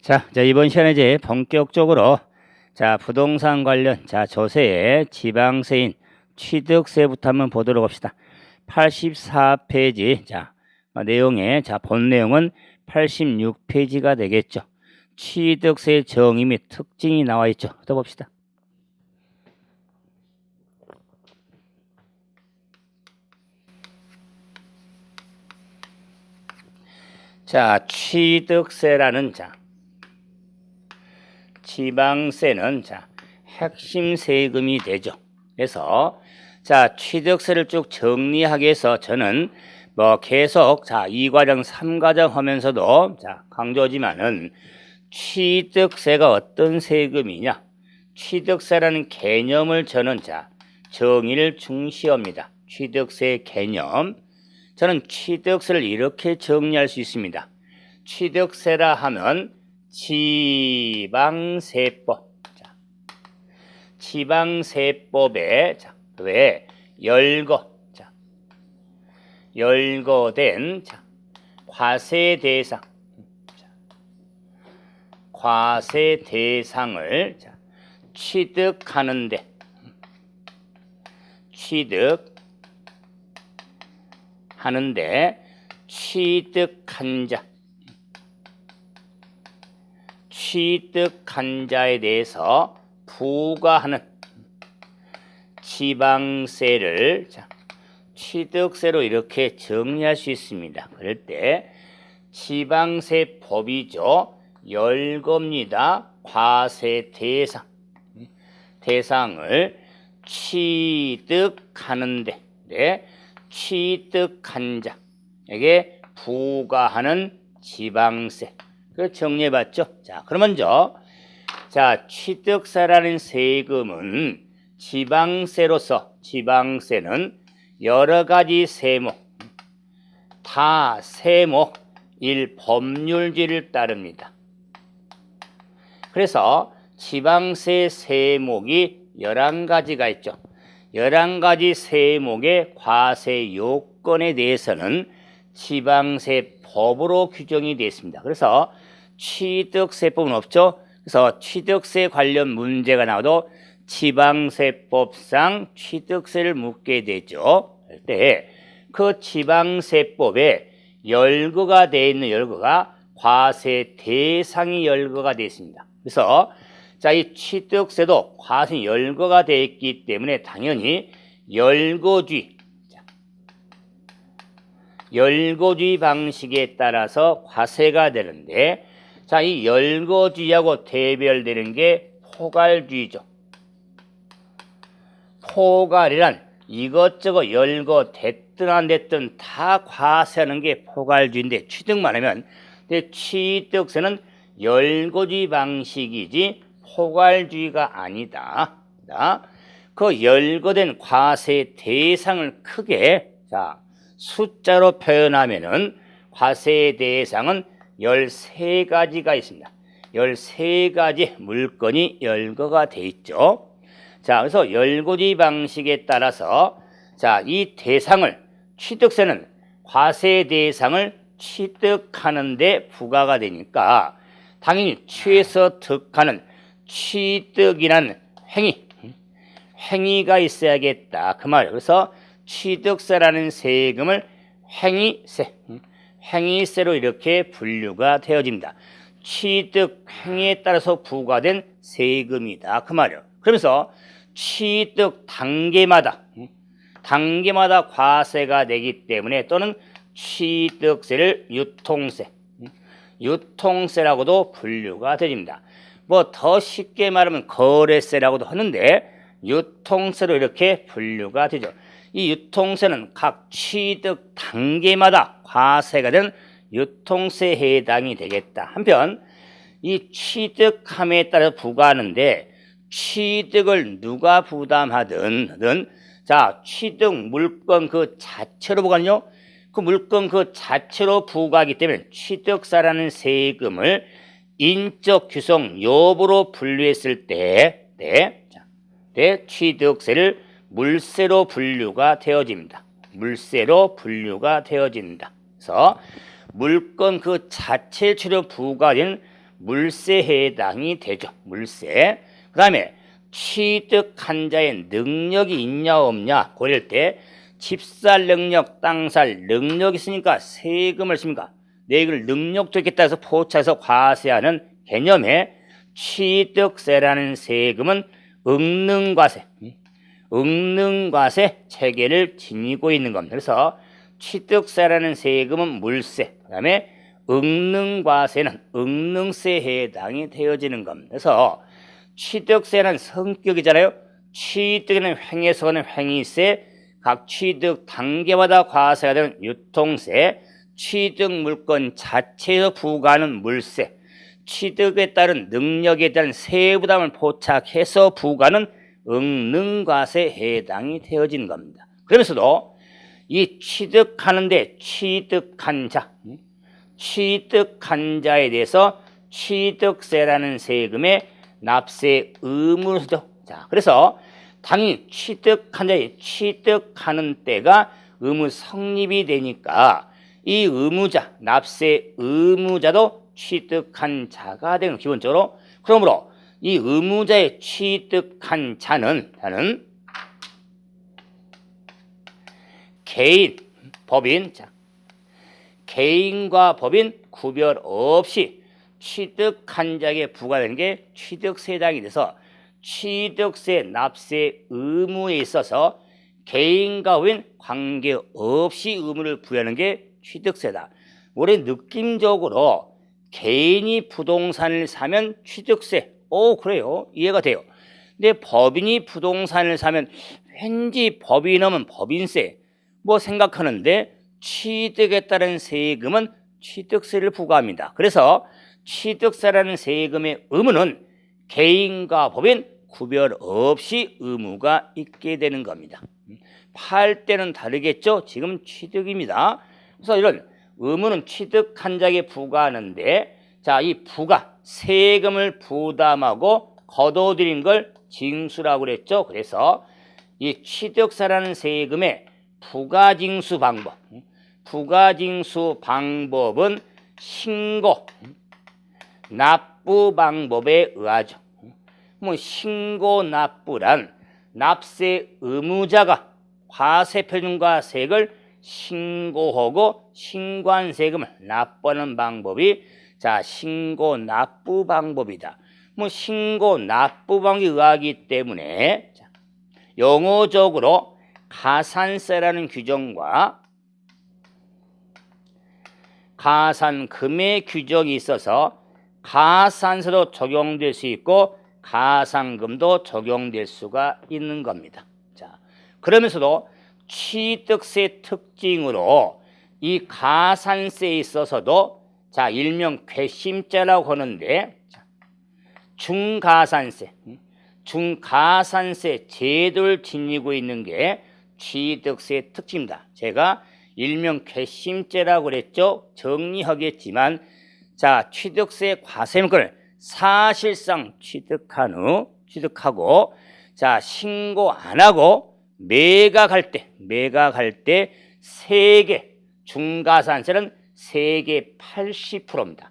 자, 이번 시간에 이제 본격적으로 부동산 관련 조세의 지방세인 취득세부터 한번 보도록 합시다. 84페이지 내용의 본 내용은 86페이지가 되겠죠. 취득세 정의 및 특징이 나와 있죠. 또 봅시다. 취득세라는 지방세는 핵심 세금이 되죠. 그래서 취득세를 쭉 정리하기 위해서 저는 계속 2과정, 3과정 하면서도 강조하지만은 취득세가 어떤 세금이냐, 취득세라는 개념을 저는 정의를 중시합니다. 취득세 개념, 저는 취득세를 이렇게 정리할 수 있습니다. 취득세라 하면 지방세법, 지방세법에 왜 열거된 과세 대상을 취득하는데 취득한 자에 대해서 부과하는 지방세를 취득세로 이렇게 정리할 수 있습니다. 그럴 때 지방세법이죠. 열겁니다. 과세 대상을 취득하는데 취득한 자에게 부과하는 지방세. 그걸 정리해봤죠. 그럼 먼저 취득세라는 세금은 지방세로서 지방세는 여러 가지 세목, 다 세목 법률지를 따릅니다. 그래서 지방세 세목이 11가지가 있죠. 11가지 세목의 과세 요건에 대해서는 지방세법으로 규정이 되어 있습니다. 그래서 취득세법은 없죠. 그래서 취득세 관련 문제가 나와도 지방세법상 취득세를 묻게 되죠. 그때 그 지방세법에 열거가 되어 있는 열거가 과세 대상이 열거가 되어 있습니다. 그래서 이 취득세도 과세 열거가 되어 있기 때문에 당연히 열거주의 방식에 따라서 과세가 되는데, 이 열거주의하고 대별되는 게 포괄주의죠. 포괄이란 이것저것 열거됐든 안 됐든 다 과세하는 게 포괄주의인데, 취득만 하면, 근데 취득세는 열거주의 방식이지 포괄주의가 아니다. 그 열거된 과세 대상을 크게 숫자로 표현하면은 과세 대상은 13가지가 있습니다. 13가지 물건이 열거가 돼 있죠. 그래서 열거주의 방식에 따라서 이 대상을 취득세는 과세 대상을 취득하는 데 부과가 되니까 당연히 취해서 득하는 취득이라는 행위가 있어야겠다. 그 말이에요. 그래서 취득세라는 세금을 행위세로 이렇게 분류가 되어집니다. 취득 행위에 따라서 부과된 세금이다. 그 말이에요. 그러면서 취득 단계마다 과세가 되기 때문에 또는 취득세를 유통세라고도 분류가 되집니다. 더 쉽게 말하면 거래세라고도 하는데 유통세로 이렇게 분류가 되죠. 이 유통세는 각 취득 단계마다 과세가 되는 유통세에 해당이 되겠다. 한편 이 취득함에 따라 부과하는데 취득을 누가 부담하든 취득 물건 그 자체로 부과하는요. 그 물건 그 자체로 부과하기 때문에 취득세라는 세금을 인적 규성 여부로 분류했을 때 취득세를 물세로 분류가 되어집니다. 그래서 물건 그 자체처럼 부과된 물세에 해당이 되죠. 물세. 그 다음에 취득한 자의 능력이 있냐 없냐 고릴 때 집 살 능력, 땅 살 능력이 있으니까 세금을 씁니까? 내 이걸 능력도 있겠다 해서 포차해서 과세하는 개념에 취득세라는 세금은 응능과세, 응능과세 체계를 지니고 있는 겁니다. 그래서 취득세라는 세금은 물세, 그 다음에 응능과세는 응능세에 해당이 되어지는 겁니다. 그래서 취득세는 성격이잖아요. 취득에는 횡에서 오는 횡의세, 각 취득 단계마다 과세가 되는 유통세, 취득 물건 자체에서 부과하는 물세, 취득에 따른 능력에 대한 세부담을 포착해서 부과하는 응능과세에 해당이 되어지는 겁니다. 그러면서도 이 취득하는데 취득한 자에 대해서 취득세라는 세금의 납세 의무를 쓰죠. 자, 그래서 당연히 취득한 자의 취득하는 때가 의무 성립이 되니까 이 의무자, 납세 의무자도 취득한 자가 되는 기본적으로. 그러므로 이 의무자의 취득한 자는 개인, 법인, 자, 개인과 법인 구별 없이 취득한 자에게 부과되는 게 취득세 해당이 돼서 취득세 납세 의무에 있어서 개인과 법인 관계없이 의무를 부여하는 게 취득세다. 우리 느낌적으로 개인이 부동산을 사면 취득세, 그래요, 이해가 돼요. 근데 법인이 부동산을 사면 왠지 법인하면 법인세 뭐 생각하는데 취득에 따른 세금은 취득세를 부과합니다. 그래서 취득세라는 세금의 의무는 개인과 법인 구별 없이 의무가 있게 되는 겁니다. 팔 때는 다르겠죠. 지금 취득입니다. 그래서 이런 의무는 취득한 자에게 부과하는데, 자, 이 부과, 세금을 부담하고 거둬들인 걸 징수라고 그랬죠. 그래서 이 취득세라는 세금의 부가징수 방법은 신고, 납부 방법에 의하죠. 뭐 신고 납부란 납세 의무자가 과세표준과 세액을 신고하고 신고한 세금을 납부하는 방법이 신고 납부 방법이다. 뭐 신고 납부 방법에 의하기 때문에 영어적으로 가산세라는 규정과 가산금의 규정이 있어서 가산세도 적용될 수 있고 가산금도 적용될 수가 있는 겁니다. 자, 그러면서도 취득세 특징으로 이 가산세에 있어서도 일명 괘씸죄라고 하는데 중가산세 제도를 지니고 있는 게 취득세 특징입니다. 제가 일명 괘씸죄라고 그랬죠. 정리하겠지만 취득세 과세물건을 사실상 취득하고 신고 안 하고 매각할 때 세계 중가산세는 세계 80%입니다.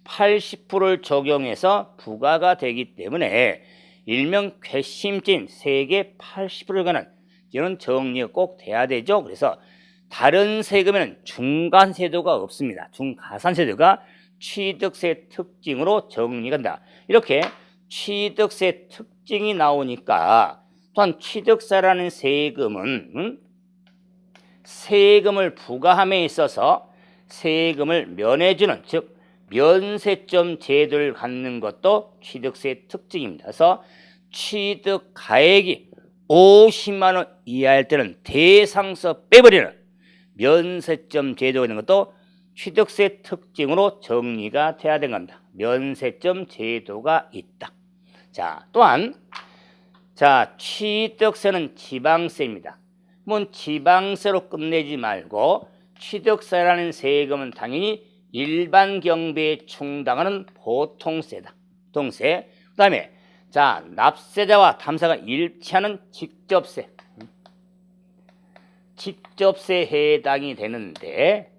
80%를 적용해서 부과가 되기 때문에 일명 괘씸죄인 세계 80%를 관한 이런 정리가 꼭 돼야 되죠. 그래서 다른 세금에는 중간세도가 없습니다. 중가산세도가 취득세 특징으로 정리가 된다. 이렇게 취득세 특징이 나오니까 또한 취득세라는 세금은 세금을 부과함에 있어서 세금을 면해주는, 즉 면세점 제도를 갖는 것도 취득세 특징입니다. 그래서 취득 가액이 50만 원 이하일 때는 대상서 빼버리는 면세점 제도가 있는 것도 취득세 특징으로 정리가 돼야 되는 겁니다. 면세점 제도가 있다. 또한 취득세는 지방세입니다. 지방세로 끝내지 말고 취득세라는 세금은 당연히 일반 경비에 충당하는 보통세다. 보통세. 그다음에 납세자와 담사가 일치하는 직접세에 해당이 되는데,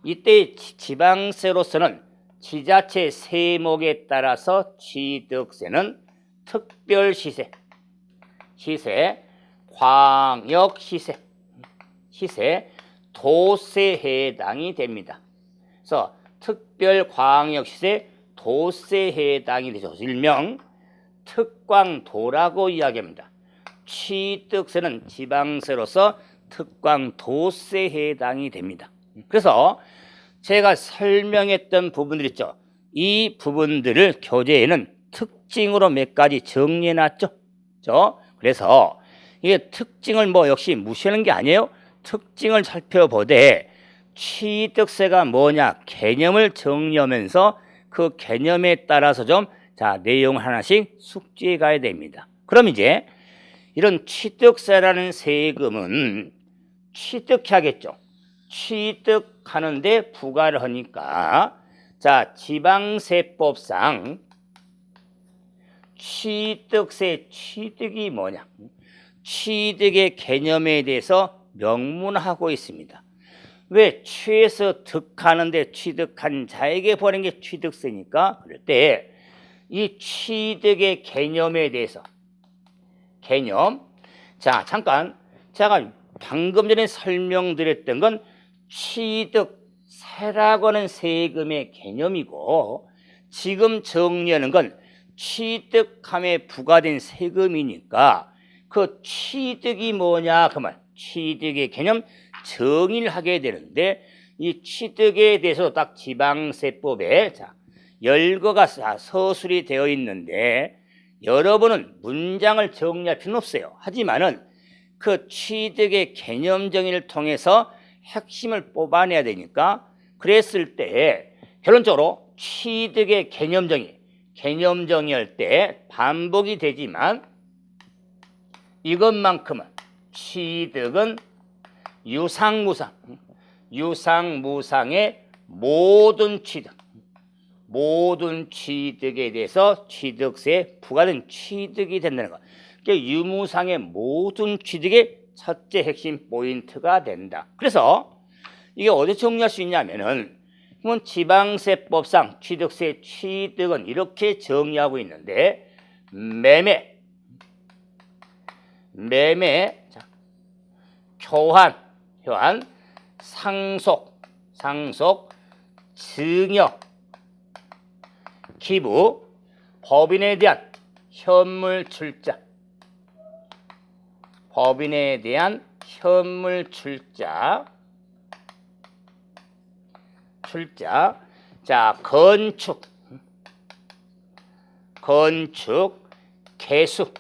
이때 지방세로서는 지자체 세목에 따라서 취득세는 특별시세, 광역시세, 도세에 해당이 됩니다. 그래서 특별광역시세, 도세에 해당이 되죠. 일명 특광도라고 이야기합니다. 취득세는 지방세로서 특광도세에 해당이 됩니다. 그래서 제가 설명했던 부분들 있죠. 이 부분들을 교재에는 특징으로 몇 가지 정리해 놨죠. 그래서 이게 특징을 뭐 역시 무시하는 게 아니에요. 특징을 살펴보되 취득세가 뭐냐 개념을 정리하면서 그 개념에 따라서 좀 내용 하나씩 숙지해 가야 됩니다. 그럼 이제 이런 취득세라는 세금은 취득해야겠죠. 취득하는데 부과를 하니까 지방세법상 취득세 취득이 뭐냐? 취득의 개념에 대해서 명문하고 있습니다. 왜 취해서 득하는데 취득한 자에게 버린 게 취득세니까 그럴 때 이 취득의 개념에 대해서 잠깐 제가 방금 전에 설명드렸던 건 취득세라고 하는 세금의 개념이고 지금 정리하는 건 취득함에 부과된 세금이니까 그 취득이 뭐냐 그만 취득의 개념 정의를 하게 되는데 이 취득에 대해서 딱 지방세법에 열거가 서술이 되어 있는데 여러분은 문장을 정리할 필요는 없어요. 하지만은 그 취득의 개념 정의를 통해서 핵심을 뽑아내야 되니까 그랬을 때 결론적으로 취득의 개념 정의할 때 반복이 되지만 이것만큼은 취득은 유상무상의 모든 취득에 대해서 취득세에 부과된 취득이 된다는 것. 그러니까 유무상의 모든 취득의 첫째 핵심 포인트가 된다. 그래서 이게 어디서 정리할 수 있냐면은 지방세법상 취득세 취득은 이렇게 정의하고 있는데 매매, 교환, 상속, 증여, 기부, 법인에 대한 현물 출자, 건축, 개수,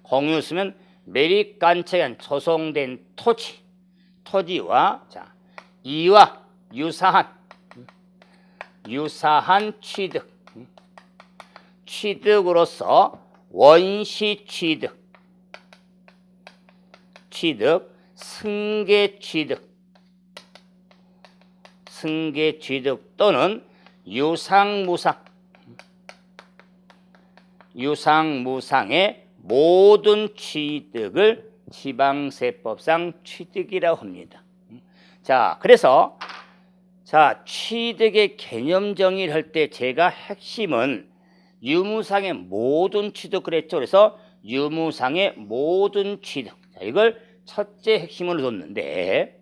공유수면 매립관청에 조성된 토지와 이와 유사한 취득으로서 원시 취득, 승계 취득 또는 유상무상의 모든 취득을 지방세법상 취득이라고 합니다. 그래서 취득의 개념 정의를 할 때 제가 핵심은 유무상의 모든 취득 그랬죠. 그래서 유무상의 모든 취득 이걸 첫째 핵심으로 뒀는데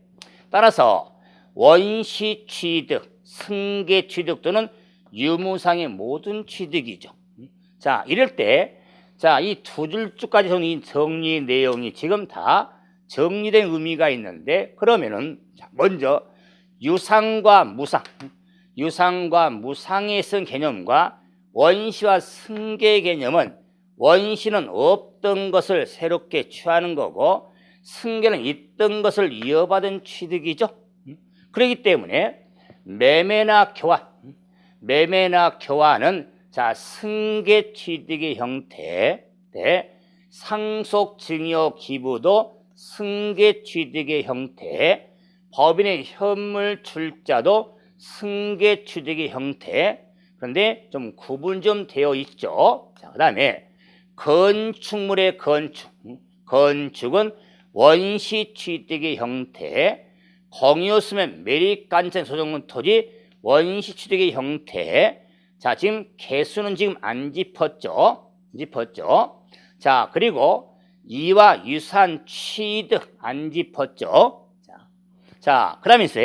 따라서 원시 취득, 승계 취득 또는 유무상의 모든 취득이죠. 이럴 때 이 두 줄까지 이 정리 내용이 지금 다 정리된 의미가 있는데 그러면은 먼저 유상과 무상에 쓴 개념과 원시와 승계의 개념은 원시는 없던 것을 새롭게 취하는 거고 승계는 있던 것을 이어받은 취득이죠. 그렇기 때문에 매매나 교환은 승계 취득의 형태, 상속 증여 기부도 승계 취득의 형태, 법인의 현물 출자도 승계 취득의 형태. 그런데 좀 구분 좀 되어 있죠. 그다음에 건축물의 건축은 원시 취득의 형태, 공유였으면 매립간천 소정문 토지 원시 취득의 형태. 자, 지금 개수는 지금 안 짚었죠? 자, 그리고 이와 유사한 취득 안 짚었죠? 자, 그러면서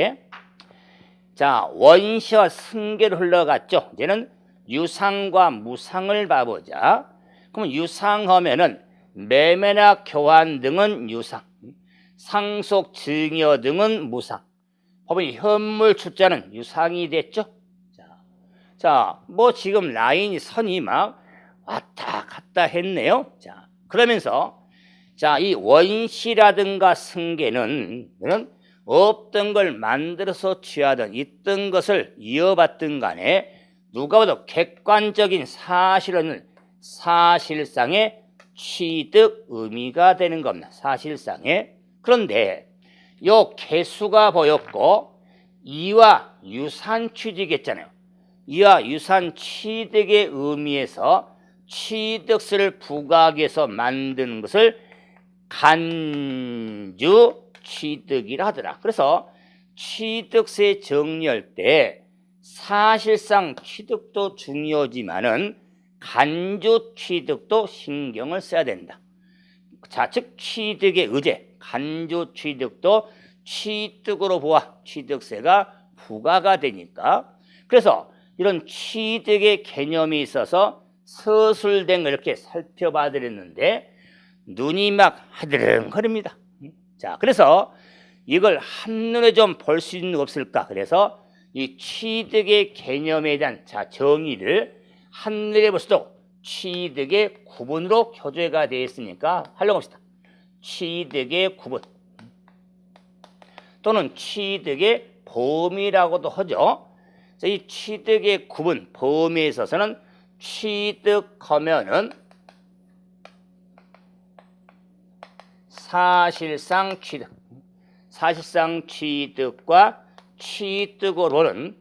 자, 원시와 승계로 흘러갔죠. 이제는 유상과 무상을 봐보자. 그러면 유상하면은 매매나 교환 등은 유상, 상속 증여 등은 무상. 법원 현물 출자는 유상이 됐죠. 자, 뭐 지금 라인이 선이 막 왔다 갔다 했네요. 자, 그러면서 자, 이 원시라든가 승계는 없던 걸 만들어서 취하든 있던 것을 이어받든 간에 누가 봐도 객관적인 사실은 사실상의 취득 의미가 되는 겁니다. 사실상의. 그런데 요 개수가 보였고 이와 유산 취득했잖아요. 이와 유산 취득의 의미에서 취득세를 부과하기 위해서 만든 것을 간주 취득이라 하더라. 그래서 취득세 정리할 때 사실상 취득도 중요하지만은 간주 취득도 신경을 써야 된다. 좌측 취득의 의제, 간주 취득도 취득으로 보아 취득세가 부과가 되니까. 그래서 이런 취득의 개념이 있어서 서술된 걸 이렇게 살펴봐 드렸는데 눈이 막 하드릉거립니다. 자, 그래서 이걸 한눈에 좀 볼 수 있는 거 없을까? 그래서 이 취득의 개념에 대한 정의를 한눈에 볼 수도 취득의 구분으로 교재가 되어 있으니까 활용합시다. 취득의 구분 또는 취득의 범위라고도 하죠. 이 취득의 구분, 범위에 있어서는 취득하면은 사실상 취득과 취득으로는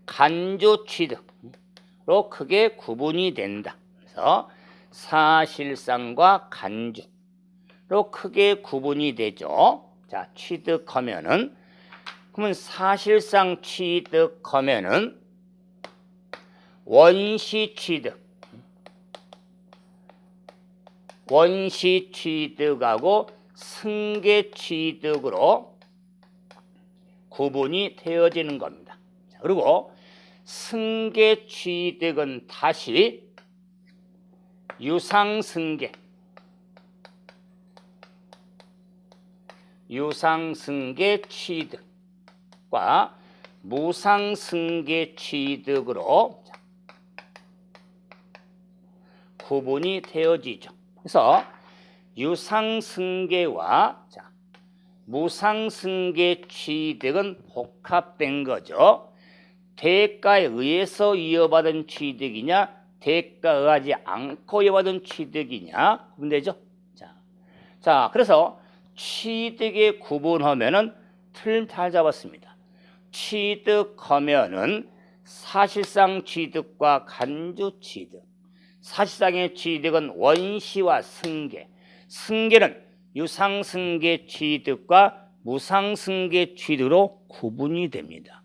간주 취득로 크게 구분이 된다. 그래서 사실상과 간주로 크게 구분이 되죠. 자, 취득하면은 그러면 사실상 취득하면은 원시 취득하고 승계 취득으로 구분이 되어지는 겁니다. 자, 그리고 승계 취득은 다시 유상승계, 취득과 무상승계 취득으로 구분이 되어지죠. 그래서 유상승계와 무상승계 취득은 복합된 거죠. 대가에 의해서 이어받은 취득이냐, 대가에 의하지 않고 이어받은 취득이냐 구분되죠. 자, 그래서 취득에 구분하면은 틀 잘 잡았습니다. 취득하면은 사실상 취득과 간주 취득. 사실상의 취득은 원시와 승계, 승계는 유상승계 취득과 무상승계 취득으로 구분이 됩니다.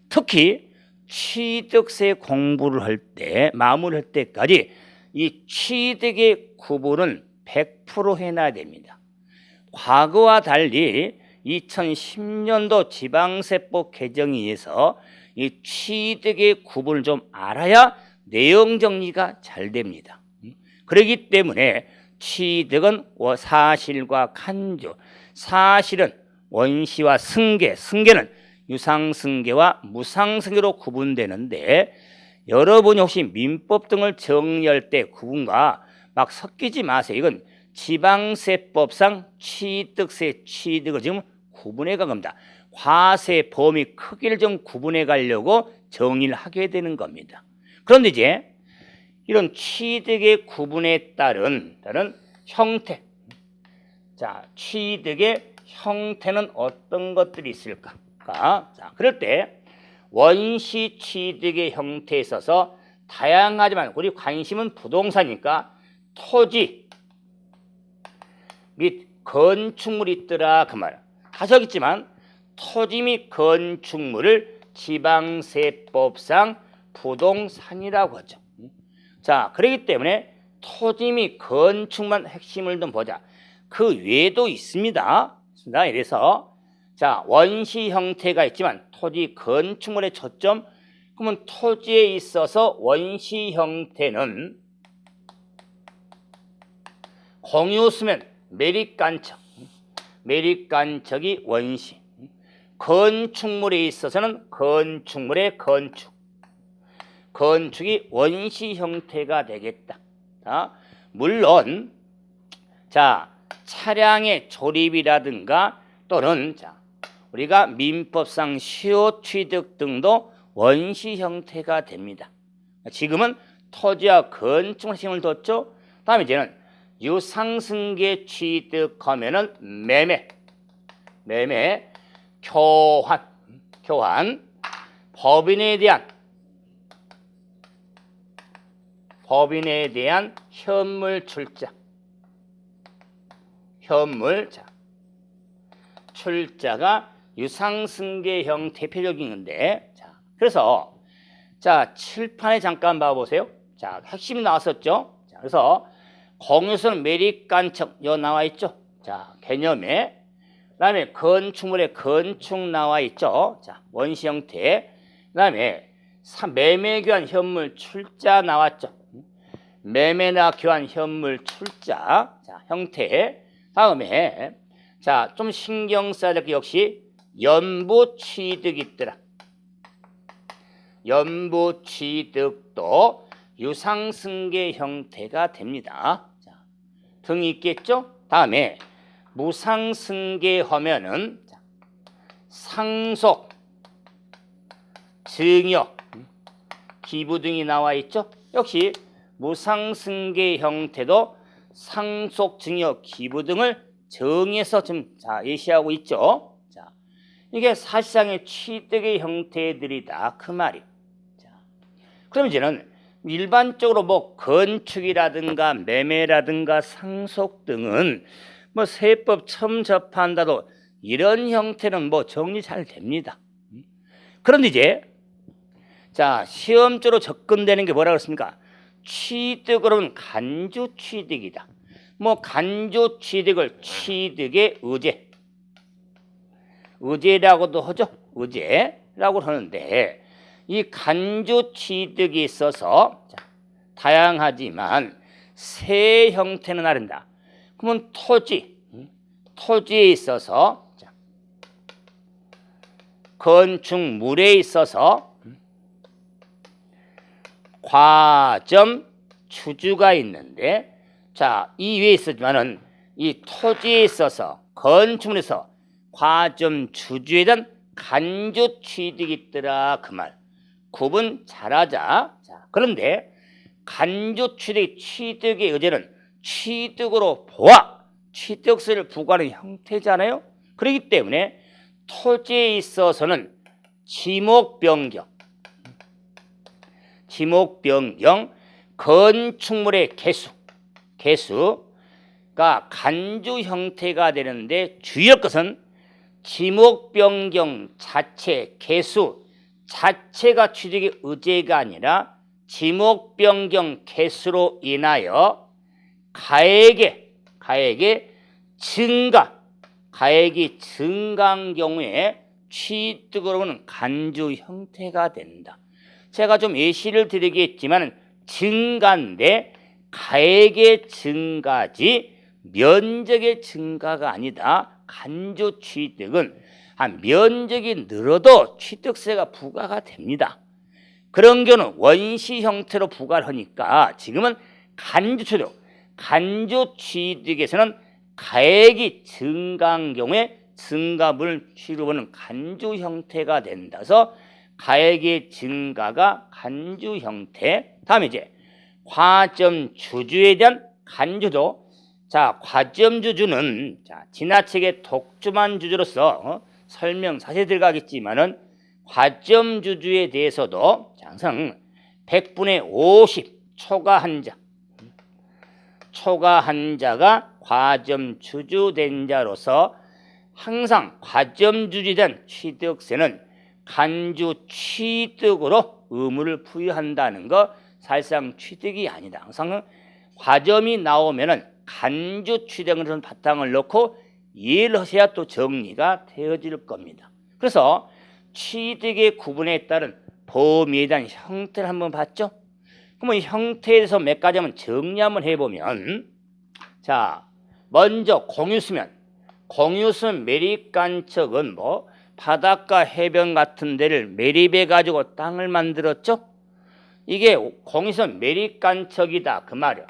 특히 취득세 공부를 할 때, 마무리할 때까지 이 취득의 구분은 100% 해놔야 됩니다. 과거와 달리 2010년도 지방세법 개정에 의해서 이 취득의 구분을 좀 알아야 내용 정리가 잘 됩니다. 그렇기 때문에 취득은 사실과 간주, 사실은 원시와 승계, 승계는 유상승계와 무상승계로 구분되는데 여러분이 혹시 민법 등을 정리할 때 구분과 막 섞이지 마세요. 이건 지방세법상 취득세, 취득을 지금 구분해 간 겁니다. 과세 범위 크기를 좀 구분해 가려고 정의를 하게 되는 겁니다. 그런데 이제 이런 취득의 구분에 따른 형태, 자, 취득의 형태는 어떤 것들이 있을까? 자, 그럴 때 원시 취득의 형태에 있어서 다양하지만 우리 관심은 부동산이니까 토지 및 건축물이 있더라 그 말. 다시 하겠지만 토지 및 건축물을 지방세법상 부동산이라고 하죠. 자, 그렇기 때문에 토지 및 건축만 핵심을 좀 보자. 그 외에도 있습니다. 이래서 자, 원시 형태가 있지만 토지 건축물의 초점, 그러면 토지에 있어서 원시 형태는 공유수면 매립간척, 매립간척이 원시. 건축물에 있어서는 건축물의 건축, 건축이 원시 형태가 되겠다. 자, 물론 자, 차량의 조립이라든가 또는 자, 우리가 민법상 시효 취득 등도 원시 형태가 됩니다. 지금은 토지와 건축물 힘을 뒀죠. 다음에 이제는 유상승계 취득하면은 매매, 교환, 법인에 대한 현물 출자, 출자가 유상승계형 대표적인 건데, 자, 그래서 자, 칠판에 잠깐 봐보세요. 자, 핵심이 나왔었죠. 자, 그래서 공유선 매립간척 여 나와 있죠. 자, 개념에 그다음에 건축물의 건축 나와 있죠. 자, 원시 형태. 그다음에 매매교환 현물 출자 나왔죠. 매매나 교환 현물 출자. 자, 형태. 다음에 자, 좀 신경 써야 될 게 역시 연부 취득이 있더라. 연부 취득도 유상승계 형태가 됩니다. 자, 등이 있겠죠? 다음에 무상승계하면은 상속, 증여, 기부 등이 나와 있죠? 역시 무상승계 형태도 상속, 증여, 기부 등을 정해서 지금 자, 예시하고 있죠. 자, 이게 사실상의 취득의 형태들이다 그 말이. 자, 그럼 이제는 일반적으로 뭐 건축이라든가 매매라든가 상속 등은 뭐 세법 처음 접한다도 이런 형태는 뭐 정리 잘 됩니다. 그런데 이제 자, 시험적으로 접근되는 게 뭐라 그랬습니까? 취득으로는 간주 취득이다. 뭐 간주 취득을 취득의 의제라고도 하죠. 의제라고 하는데 이 간주 취득이 있어서 자, 다양하지만 세 형태는 아른다. 그러면 토지에 있어서 자, 건축물에 있어서 과점 주주가 있는데 자, 이 위에 있었지만은 이 토지에 있어서 건축물에서 과점 주주에 대한 간주 취득이 있더라 그 말. 구분 잘하자. 자, 그런데 간주 취득의 의제는 취득으로 보아 취득세를 부과하는 형태잖아요. 그렇기 때문에 토지에 있어서는 지목 변경, 건축물의 개수가 간주 형태가 되는데 주의할 것은 지목 변경 자체, 개수 자체가 취득의 의제가 아니라 지목 변경 개수로 인하여 가액이 증가한 경우에 취득으로는 간주 형태가 된다. 제가 좀 예시를 드리겠지만 증가인데 가액의 증가지 면적의 증가가 아니다. 간주 취득은 면적이 늘어도 취득세가 부과가 됩니다. 그런 경우는 원시 형태로 부과를 하니까 지금은 간주 취득에서는 가액이 증가한 경우에 증가분을 취급하는 간주 형태가 된다서 가액의 증가가 간주 형태. 다음에 이제 과점 주주에 대한 간주도 자, 과점 주주는 자, 지나치게 독점한 주주로서 설명 자세히 들어가겠지만은 과점 주주에 대해서도 항상 100분의 50 초과 한 자가 과점주주된 자로서 항상 과점주주된 취득세는 간주 취득으로 의무를 부여한다는 거 사실상 취득이 아니다. 항상 과점이 나오면은 간주 취득을 바탕을 놓고 이해를 하셔야 또 정리가 되어질 겁니다. 그래서 취득의 구분에 따른 범위에 대한 형태를 한번 봤죠? 그러면 이 형태에 대해서 몇 가지 한번 정리 한번 해보면, 자, 먼저 공유수면 매립간척은 뭐 바닷가 해변 같은 데를 매립해 가지고 땅을 만들었죠. 이게 공유수면 매립간척이다 그 말이야.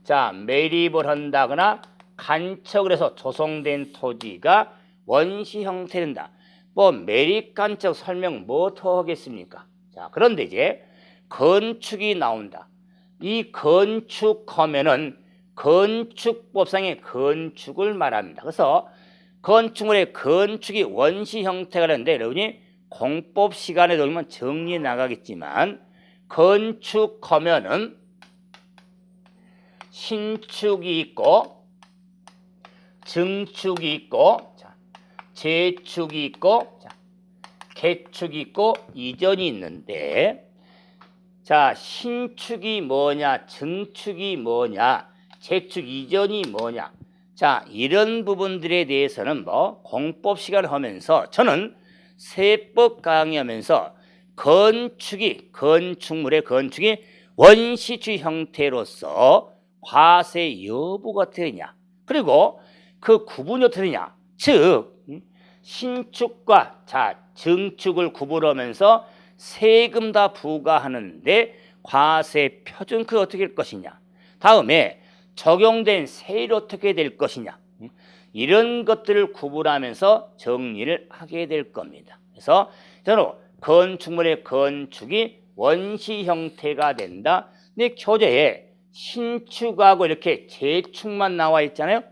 자, 매립을 한다거나 간척을 해서 조성된 토지가 원시 형태된다. 뭐 매립간척 설명 뭐 더 하겠습니까? 자, 그런데 이제 건축이 나온다. 이 건축하면은 건축법상의 건축을 말합니다. 그래서 건축물의 건축이 원시 형태가 되는데 여러분이 공법 시간에 들면 정리해 나가겠지만 건축하면은 신축이 있고 증축이 있고 자, 재축이 있고 자, 개축이 있고 이전이 있는데 자, 신축이 뭐냐, 증축이 뭐냐, 재축 이전이 뭐냐. 자, 이런 부분들에 대해서는 뭐 공법 시간을 하면서 저는 세법 강의하면서 건축물의 건축이 원시주의 형태로서 과세 여부가 어떻게 되냐. 그리고 그 구분이 어떻게 되냐. 즉 신축과 자, 증축을 구분하면서 세금 다 부과하는데 과세 표준크가 어떻게 될 것이냐. 다음에 적용된 세율이 어떻게 될 것이냐. 이런 것들을 구분하면서 정리를 하게 될 겁니다. 그래서 저는 건축물의 건축이 원시 형태가 된다. 근데 교재에 신축하고 이렇게 재축만 나와 있잖아요.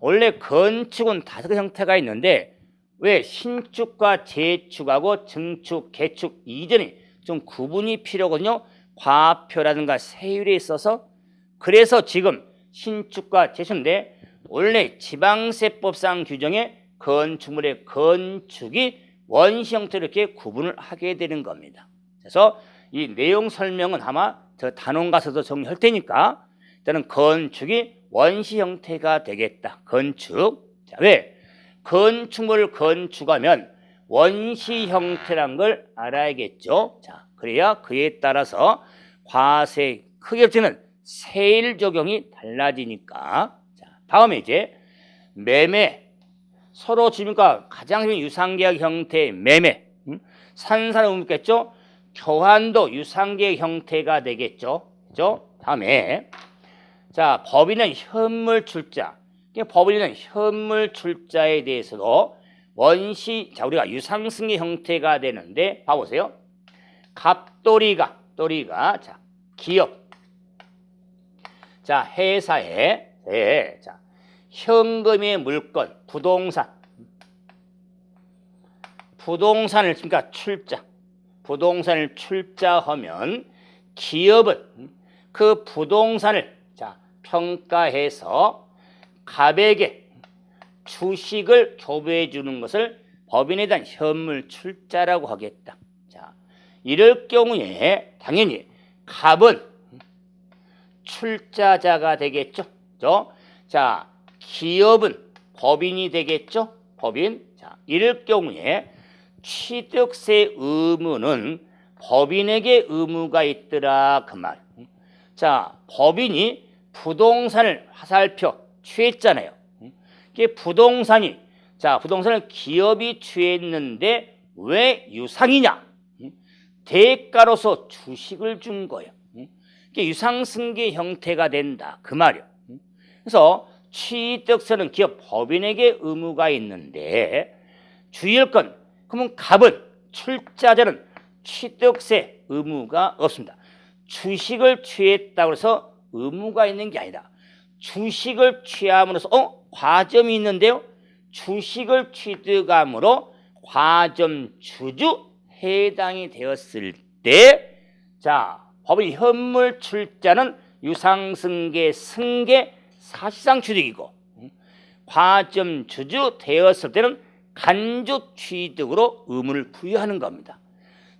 원래 건축은 5개 형태가 있는데 왜 신축과 재축하고 증축, 개축 이전이 좀 구분이 필요거든요. 과표라든가 세율에 있어서. 그래서 지금 신축과 재축인데 원래 지방세법상 규정에 건축물의 건축이 원시 형태로 이렇게 구분을 하게 되는 겁니다. 그래서 이 내용 설명은 아마 저 단원 가서도 정리할 테니까 일단은 건축이 원시 형태가 되겠다. 건축. 자, 왜? 건축물을 건축하면 원시 형태란 걸 알아야겠죠. 자, 그래야 그에 따라서 과세 크게 없지는 세율 적용이 달라지니까. 자, 다음에 이제 매매. 서로 지금까 가장 유상계약 형태의 매매. 산산을 묻겠죠. 교환도 유상계약 형태가 되겠죠. 그죠? 다음에 자, 법인은 현물 출자. 법인은 현물 출자에 대해서도 원시, 자, 우리가 유상승계 형태가 되는데, 봐보세요. 갑돌이가, 자, 기업. 자, 회사에, 자, 현금의 물건, 부동산을, 그러니까 출자. 부동산을 출자하면 기업은 그 부동산을, 자, 평가해서 갑에게 주식을 교부해 주는 것을 법인에 대한 현물 출자라고 하겠다. 자, 이럴 경우에 당연히 갑은 출자자가 되겠죠. 그죠? 자, 기업은 법인이 되겠죠. 법인. 자, 이럴 경우에 취득세 의무는 법인에게 의무가 있더라 그 말. 자, 법인이 부동산을 화살표 취했잖아요. 이게 부동산이, 자, 부동산을 기업이 취했는데 왜 유상이냐? 대가로서 주식을 준 거예요. 이게 유상승계 형태가 된다 그 말이에요. 그래서 취득세는 기업 법인에게 의무가 있는데 주의할 건, 그러면 갑은 출자자는 취득세 의무가 없습니다. 주식을 취했다고 해서 의무가 있는 게 아니다. 주식을 취함으로써 과점이 있는데요. 주식을 취득함으로 과점 주주 해당이 되었을 때, 자, 법인 현물 출자는 유상승계, 승계 사실상 취득이고 과점 주주되었을 때는 간접 취득으로 의무를 부여하는 겁니다.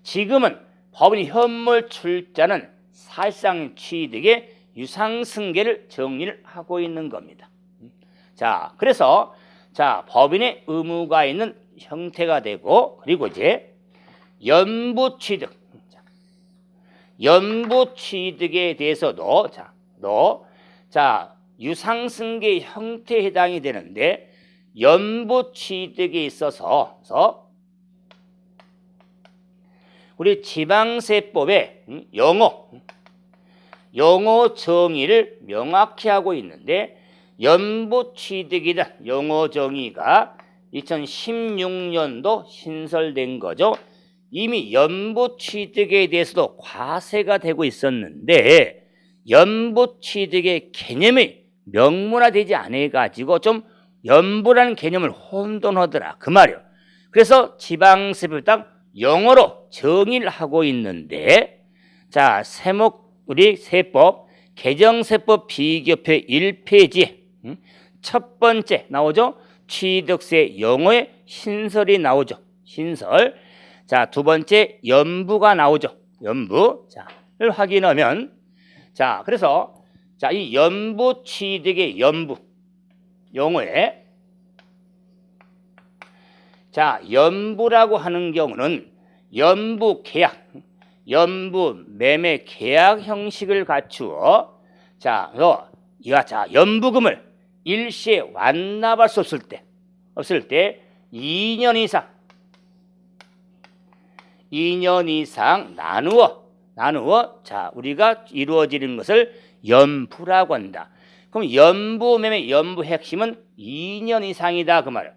지금은 법원이 현물 출자는 사실상 취득의 유상승계를 정리를 하고 있는 겁니다. 자, 그래서 자, 법인의 의무가 있는 형태가 되고, 그리고 이제 연부 취득. 연부 취득에 대해서도 자, 유상승계 형태에 해당이 되는데, 연부 취득에 있어서 우리 지방세법의 용어 정의를 명확히 하고 있는데, 연부 취득이란 용어 정의가 2016년도 신설된 거죠. 이미 연부 취득에 대해서도 과세가 되고 있었는데 연부 취득의 개념이 명문화되지 않아가지고 좀 연부라는 개념을 혼돈하더라 그 말이에요. 그래서 지방세법이 딱 영어로 정의를 하고 있는데, 자, 세목 우리 세법 개정세법 비교표 1페이지 첫 번째 나오죠. 취득세 용어의 신설이 나오죠. 신설. 자, 두 번째 연부가 나오죠. 연부. 자를 확인하면, 자, 그래서 자, 이 연부 취득의 연부 용어에, 자, 연부라고 하는 경우는 연부 계약, 연부 매매 계약 형식을 갖추어, 자, 연부금을 일시에 완납할 수 없을 때 2년 이상 나누어 자, 우리가 이루어지는 것을 연부라고 한다. 그럼 연부 매매 연부 핵심은 2년 이상이다 그 말이야.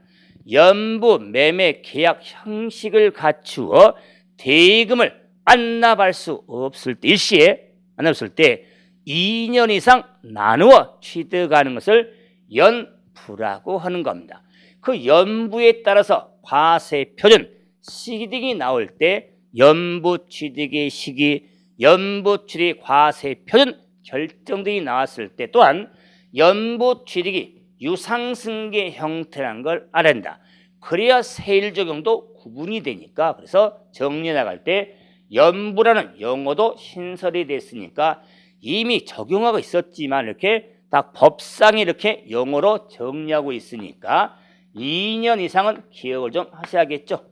연부 매매 계약 형식을 갖추어 대금을 완납할 수 없을 때, 일시에 완납했을 때 2년 이상 나누어 취득하는 것을 연부라고 하는 겁니다. 그 연부에 따라서 과세 표준 시기 등이 나올 때 연부 취득의 시기, 연부 취득 과세 표준 결정 등이 나왔을 때 또한 연부 취득이 유상승계 형태라는 걸 알아야 한다. 그래야 세율 적용도 구분이 되니까, 그래서 정리해 나갈 때 연부라는 용어도 신설이 됐으니까 이미 적용하고 있었지만 이렇게 딱 법상에 이렇게 용어로 정리하고 있으니까 2년 이상은 기억을 좀 하셔야겠죠.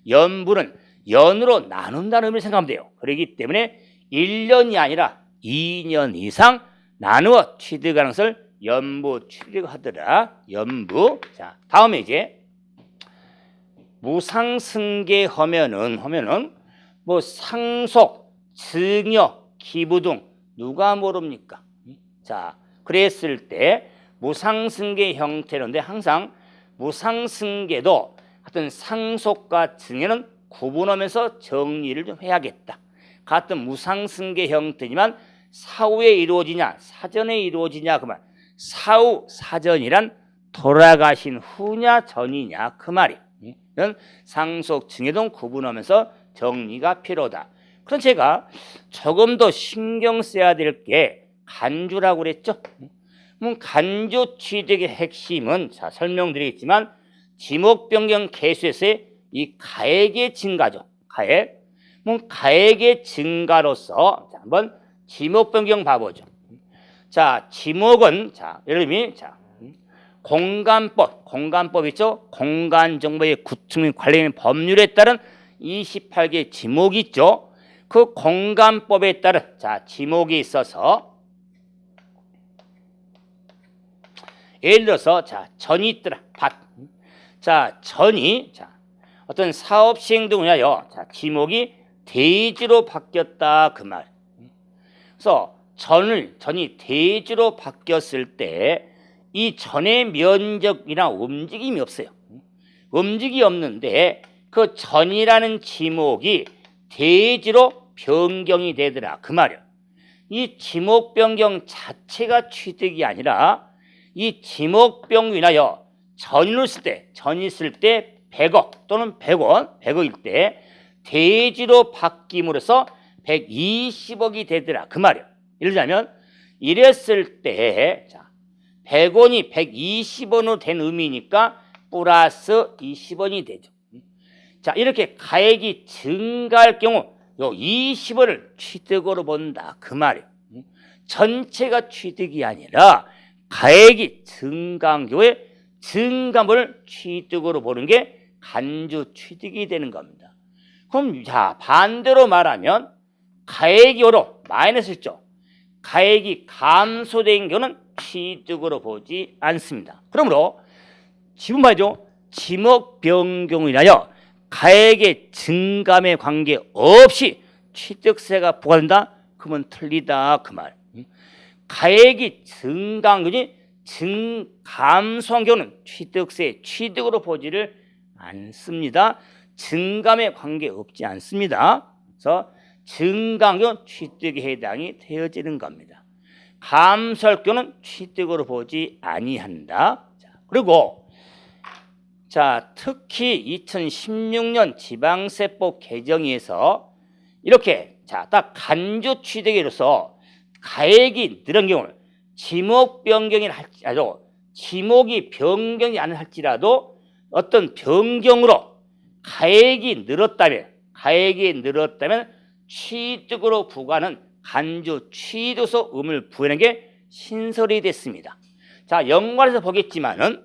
연부는 연으로 나눈다는 의미를 생각하면 돼요. 그렇기 때문에 1년이 아니라 2년 이상 나누어 취득하는 것을 연부 취득하더라. 연부. 자, 다음에 이제 무상승계 하면은 뭐 상속, 증여, 기부 등 누가 모릅니까? 자, 그랬을 때 무상승계 형태인데 항상 무상승계도 하여튼 상속과 증여는 구분하면서 정리를 좀 해야겠다. 같은 무상승계 형태지만 사후에 이루어지냐 사전에 이루어지냐 그 말. 사후 사전이란 돌아가신 후냐 전이냐 그 말이. 이런 상속 증여 등 구분하면서 정리가 필요하다. 그럼 제가 조금 더 신경 써야 될 게 간주라고 그랬죠. 간주 취득의 핵심은 자 설명드리겠지만 지목 변경 개수에서의 이 가액의 증가죠. 가액의 증가로서 자, 한번 지목 변경 봐보죠. 자, 지목은 자 여러분이 자 공간법 있죠. 공간 정보의 구축 관련 법률에 따른 28개 지목이 있죠. 그 공간법에 따른 자 지목이 있어서 예를 들어서 자 전이 있더라. 자 전이 자 어떤 사업 시행 등을 위하여 자 지목이 대지로 바뀌었다 그 말. 그래서 전이 대지로 바뀌었을 때 이 전의 면적이나 움직임이 없어요. 움직임이 없는데 그 전이라는 지목이 대지로 변경이 되더라 그 말이야. 이 지목 변경 자체가 취득이 아니라 이 지목 변경을 인하여 전이 있을 때 100억 또는 100억일 때 대지로 바뀜으로써 120억이 되더라 그 말이야. 예를 들자면 이랬을 때 자, 100원이 120원으로 된 의미니까 플러스 20원이 되죠. 자, 이렇게 가액이 증가할 경우 요 20원을 취득으로 본다 그 말이에요. 전체가 취득이 아니라 가액이 증가한 경우에 증가분을 취득으로 보는 게 간주 취득이 되는 겁니다. 그럼 자, 반대로 말하면 가액이 오로 마이너스죠. 가액이 감소된 경우는 취득으로 보지 않습니다. 그러므로 지금 말이죠. 지목 변경이라여 가액의 증감에 관계없이 취득세가 부과된다? 그러면 틀리다 그 말. 가액이 증가한 거지 감소한 경우는 취득세 취득으로 보지를 않습니다. 증감에 관계없지 않습니다. 그래서 증가한 경우는 취득에 해당이 되어지는 겁니다. 감소할 경우는 취득으로 보지 아니한다. 자, 그리고 자, 특히 2016년 지방세법 개정에서 이렇게 자, 딱 간주 취득으로서 가액이 늘은 경우는 지목 변경이 할지라도 지목이 변경이 안 할지라도 어떤 변경으로 가액이 늘었다면 취득으로 부과하는 간주 취득서 의무를 부여하는 게 신설이 됐습니다. 자, 연관해서 보겠지만은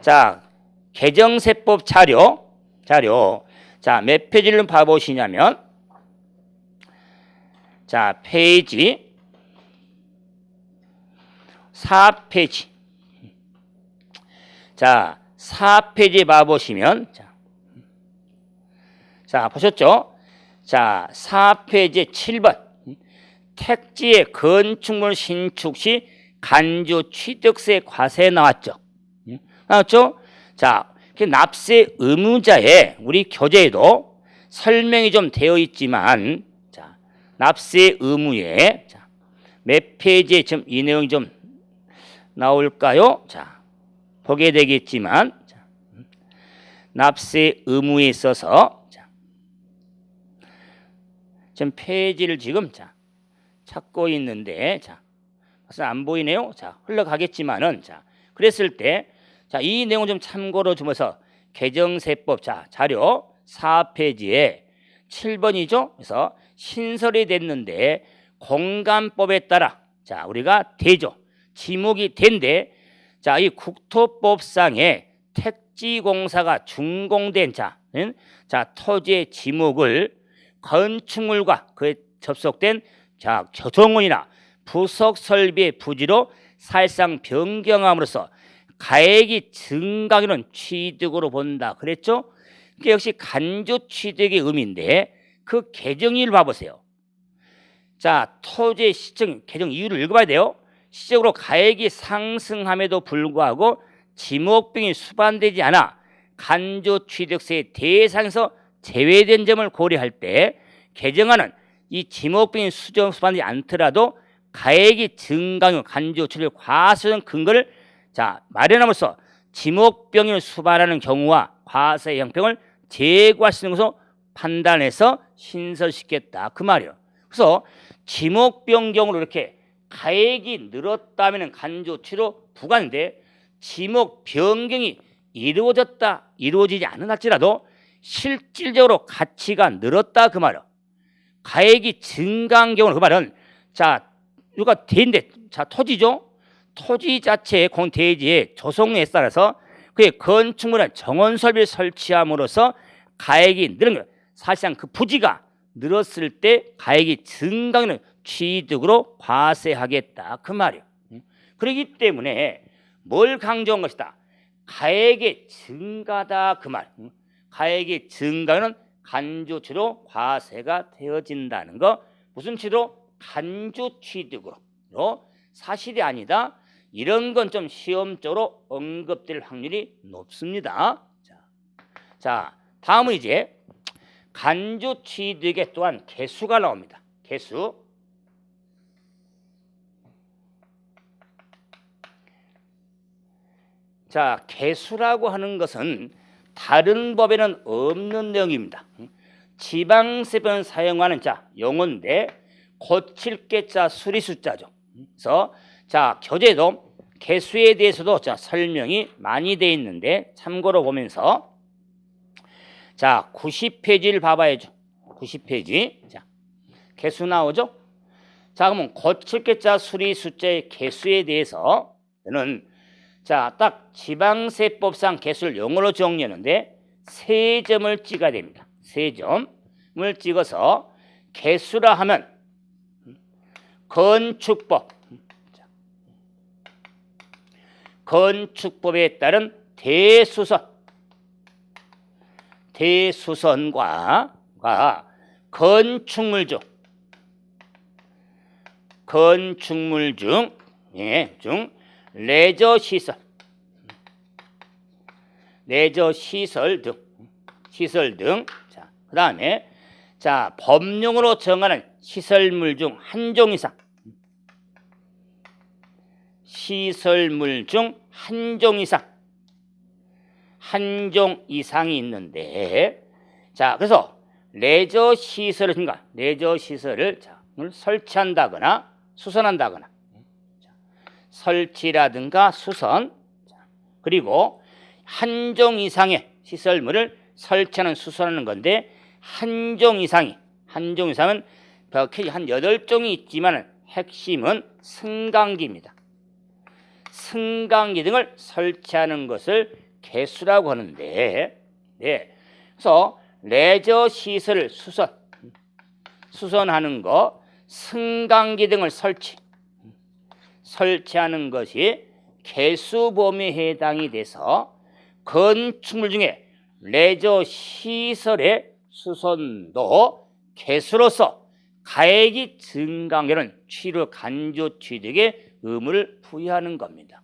자, 개정세법 자료 자, 몇 페이지를 봐보시냐면 자, 페이지 4페이지. 자, 4페이지 봐보시면 자, 보셨죠? 자, 4페이지 7번. 택지의 건축물 신축 시 간주 취득세 과세 나왔죠? 나왔죠? 자, 납세 의무자에 우리 교재에도 설명이 좀 되어 있지만 자, 납세 의무에 자, 몇 페이지에 지금 이 내용이 좀 나올까요? 자, 보게 되겠지만 자, 납세 의무에 있어서 자, 지금 페이지를 지금 자, 찾고 있는데 자, 벌써 안 보이네요. 자, 흘러가겠지만은 자, 그랬을 때 자, 이 내용 좀 참고로 주면서 개정세법 자, 자료 4페이지에 7번이죠. 그래서 신설이 됐는데 공간법에 따라 자, 우리가 되죠. 지목이 된데 자, 이 국토법상에 택지공사가 준공된 자, 토지의 지목을 건축물과 그에 접속된 자, 교통원이나 부속 설비의 부지로 사실상 변경함으로써 가액이 증가하기는 취득으로 본다. 그랬죠? 그게 역시 간주 취득의 의미인데 그 개정이유를 봐보세요. 자, 토지의 시정 개정 이유를 읽어봐야 돼요. 시적으로 가액이 상승함에도 불구하고 지목병이 수반되지 않아 간주 취득세의 대상에서 제외된 점을 고려할 때 개정안은 이 지목병이 수반되지 않더라도 가액이 증가한 간주 취득 과세는 근거를 자, 마련함으로써 지목병을 수반하는 경우와 과세 형평을 제고할 수 있는 것으로 판단해서 신설시켰다 그 말이에요. 그래서 지목 변경으로 이렇게 가액이 늘었다면 간주치로 부과인데 지목 변경이 이루어지지 않은 할지라도 실질적으로 가치가 늘었다 그 말이에요. 가액이 증가한 경우는 그 말은 자, 이거 대인데 자, 토지죠. 토지 자체의 대지의 조성에 따라서 그의 건축물에 정원 설비를 설치함으로써 가액이 늘은 거예요. 사실상 그 부지가 늘었을 때 가액이 증가하는 취득으로 과세하겠다 그 말이에요. 그렇기 때문에 뭘 강조한 것이다? 가액의 증가다 그 말. 가액의 증가는 간주치로 과세가 되어진다는 거. 무슨 취득으로? 간주 취득으로. 사실이 아니다. 이런 건 좀 시험적으로 언급될 확률이 높습니다. 자, 다음은 이제 간주 취득에 또한 개수가 나옵니다. 개수. 자, 개수라고 하는 것은 다른 법에는 없는 내용입니다. 지방세법은 사용하는 자 용어인데 고칠 개자 수리숫자죠. 그래서 자, 교재에도 개수에 대해서도 자, 설명이 많이 돼 있는데 참고로 보면서 자, 90페이지를 봐봐야죠. 90페이지. 자, 개수 나오죠? 자, 그러면 거칠개자 수리 숫자의 개수에 대해서는 자, 딱 지방세법상 개수를 영어로 정리하는데 3점을 찍어야 됩니다. 3점을 찍어서 개수라 하면 건축법에 따른 대수선과 건축물 중 레저 시설 등 자, 그다음에 자, 법령으로 정하는 시설물 중 한 종 이상 한 종 이상이 있는데 자, 그래서 레저 시설을 자, 설치한다거나 수선한다거나 설치라든가 수선 그리고 한 종 이상의 시설물을 설치하는 수선하는 건데 한 종 이상은 한 8종이 있지만 핵심은 승강기입니다. 승강기 등을 설치하는 것을 개수라고 하는데 네. 그래서 레저 시설을 수선하는 거 승강기 등을 설치하는 것이 개수 범위에 해당이 돼서 건축물 중에 레저 시설의 수선도 개수로서 가액이 증가하는 간주 취득의 의무를 부여하는 겁니다.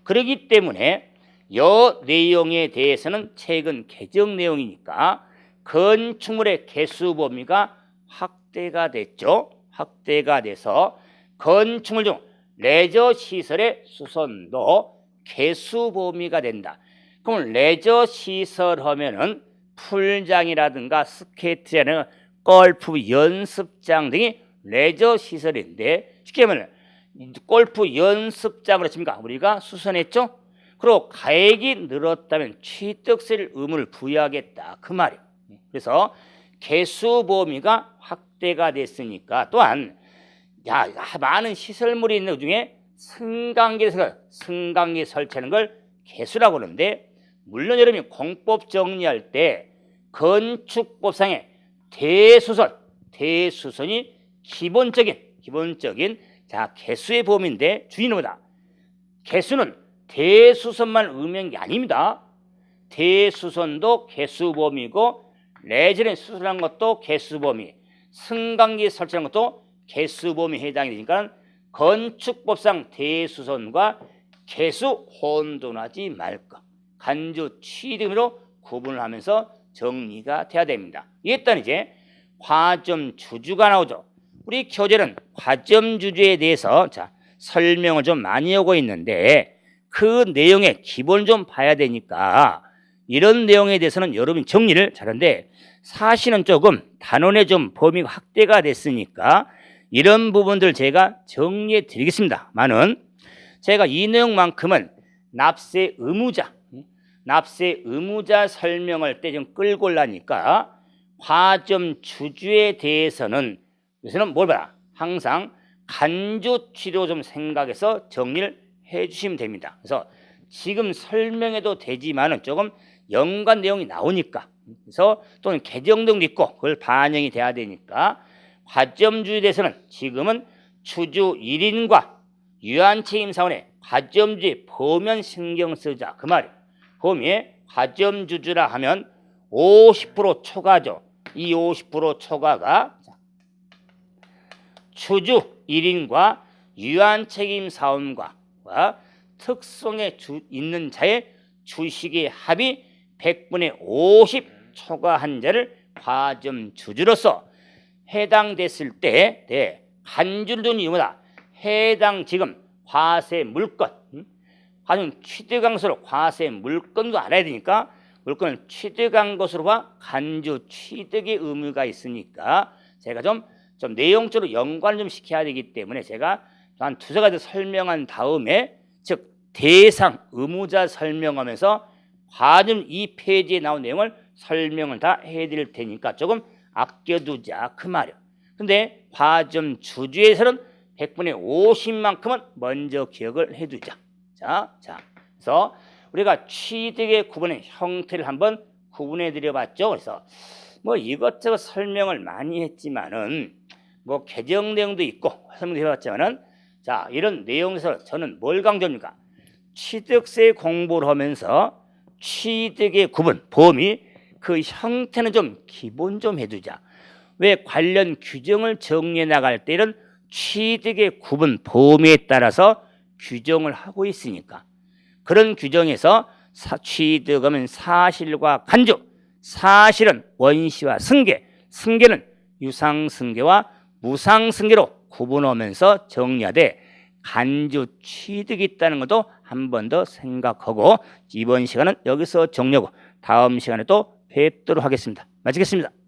그렇기 때문에 이 내용에 대해서는 최근 개정 내용이니까 건축물의 개수 범위가 확대가 됐죠. 확대가 돼서 건축물 중 레저 시설의 수선도 개수 범위가 된다. 그럼 레저 시설 하면은 풀장이라든가 스케이트장, 골프 연습장 등이 레저 시설인데 쉽게 말하면 골프 연습장으로 칩니까? 우리가 수선했죠? 그리고 가액이 늘었다면 취득세를 의무를 부여하겠다. 그 말이에요. 그래서 개수 범위가 확대가 됐으니까 또한 많은 시설물이 있는 그 중에 승강기 설치하는 걸 개수라고 하는데 물론 여러분이 공법 정리할 때 건축법상의 대수선이 기본적인 자, 개수의 범위인데 주의는 뭐다? 개수는 대수선만 의미한 게 아닙니다. 대수선도 개수 범위고 레저는 수선한 것도 개수 범위, 승강기 설치한 것도 개수 범위에 해당이 되니까 건축법상 대수선과 개수 혼돈하지 말 것. 간주 취득으로 구분을 하면서 정리가 돼야 됩니다. 일단 이제 과점 주주가 나오죠. 우리 교재는 과점 주주에 대해서 자, 설명을 좀 많이 하고 있는데 그 내용의 기본을 좀 봐야 되니까 이런 내용에 대해서는 여러분이 정리를 잘하는데 사실은 조금 단원의 좀 범위가 확대가 됐으니까 이런 부분들 제가 정리해 드리겠습니다만은 제가 이 내용만큼은 납세 의무자 설명할 때 좀 끌고 올라니까 과점 주주에 대해서는 요새는 뭘 봐라. 항상 간주 취득 좀 생각해서 정리를 해 주시면 됩니다. 그래서 지금 설명해도 되지만은 조금 연관 내용이 나오니까 그래서 또는 개정 등도 있고 그걸 반영이 돼야 되니까 과점주에 대해서는 지금은 주주 1인과 유한책임사원의 과점주의 범위만 신경 쓰자 그 말이에요. 범위에 과점주주라 하면 50% 초과죠. 이 50% 초과가 주주 1인과 유한책임사원과 특성에 있는 자의 주식의 합이 100분의 50 초과한 자를 과점주주로서 해당됐을 때 간주를 둔 이유보다 해당 지금 과세 물건 과연 취득한 것으로 과세 물건도 알아야 되니까 물건을 취득한 것으로 봐 간주 취득의 의무가 있으니까 제가 좀 내용적으로 연관을 좀 시켜야 되기 때문에 제가 한 두세 가지 설명한 다음에 즉 대상, 의무자 설명하면서 과좀 이 페이지에 나온 내용을 설명을 다 해드릴 테니까 조금 아껴두자 그 말이야. 근데 과점 주주에서는 100분의 50만큼은 먼저 기억을 해두자. 자, 그래서 우리가 취득의 구분의 형태를 한번 구분해 드려봤죠. 그래서 뭐 이것저것 설명을 많이 했지만은 뭐 개정 내용도 있고 설명해봤지만은 자 이런 내용에서 저는 뭘 강조합니까? 취득세 공부를 하면서 취득의 구분, 범위 그 형태는 좀 기본 좀 해두자. 왜 관련 규정을 정리해 나갈 때는 취득의 구분 범위에 따라서 규정을 하고 있으니까 그런 규정에서 취득하면 사실과 간주, 사실은 원시와 승계, 승계는 유상승계와 무상승계로 구분하면서 정리하되 간주 취득이 있다는 것도 한 번 더 생각하고 이번 시간은 여기서 종료하고 다음 시간에 또 뵙도록 하겠습니다. 마치겠습니다.